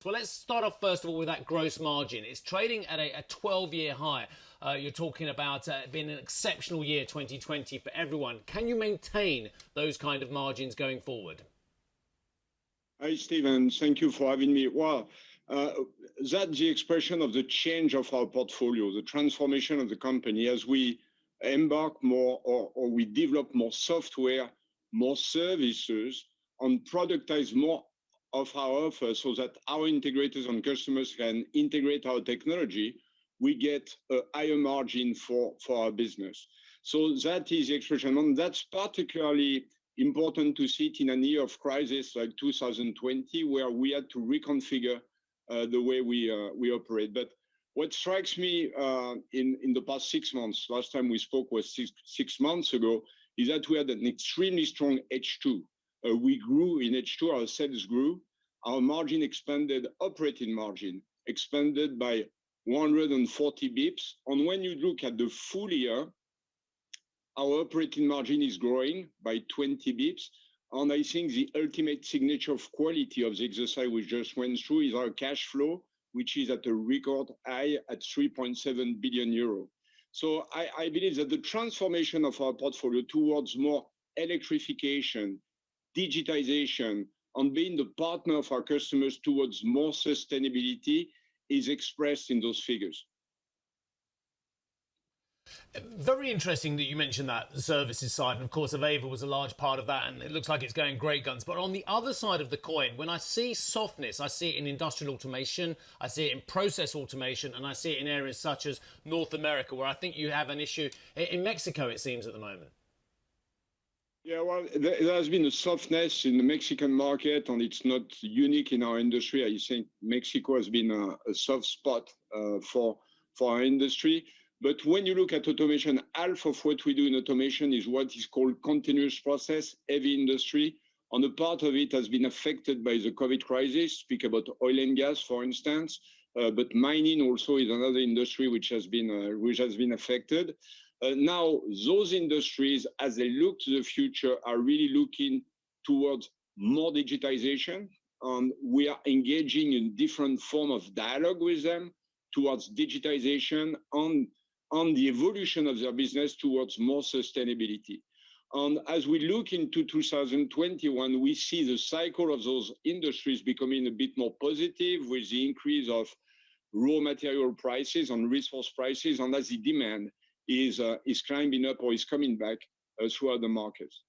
Well, let's start off first of all with that gross margin. It's trading at a 12-year high. You're talking about being an exceptional year 2020 for everyone. Can you maintain those kind of margins going forward? Hi, Stephen. Thank you for having me. Well, that's the expression of the change of our portfolio, the transformation of the company as we embark more or we develop more software, more services, and productize more of our offer so that our integrators and customers can integrate our technology, we get a higher margin for our business. So that is the expression. And that's particularly important to see it in a year of crisis like 2020, where we had to reconfigure the way we operate. But what strikes me in the past 6 months, last time we spoke was six months ago, is that we had an extremely strong H2. We grew in H2, our sales grew, our margin expanded, operating margin expanded by 140 bips. And when you look at the full year, our operating margin is growing by 20 bips. And I think the ultimate signature of quality of the exercise we just went through is our cash flow, which is at a record high at 3.7 billion euro. So I believe that the transformation of our portfolio towards more electrification, digitization, and being the partner of our customers towards more sustainability is expressed in those figures. Very interesting that you mentioned that, the services side. And of course, Aveva was a large part of that. And it looks like it's going great guns. But on the other side of the coin, when I see softness, I see it in industrial automation, I see it in process automation, and I see it in areas such as North America, where I think you have an issue in Mexico, it seems, at the moment. Yeah, well, there has been a softness in the Mexican market, and it's not unique in our industry. I think Mexico has been a soft spot for our industry. But when you look at automation, half of what we do in automation is what is called continuous process, heavy industry. And a part of it has been affected by the COVID crisis. Speak about oil and gas, for instance. But mining also is another industry which has been affected. Now, those industries, as they look to the future, are really looking towards more digitization. We are engaging in different form of dialogue with them towards digitization on the evolution of their business towards more sustainability. And as we look into 2021, we see the cycle of those industries becoming a bit more positive with the increase of raw material prices and resource prices, and as the demand is climbing up or is coming back throughout the markets.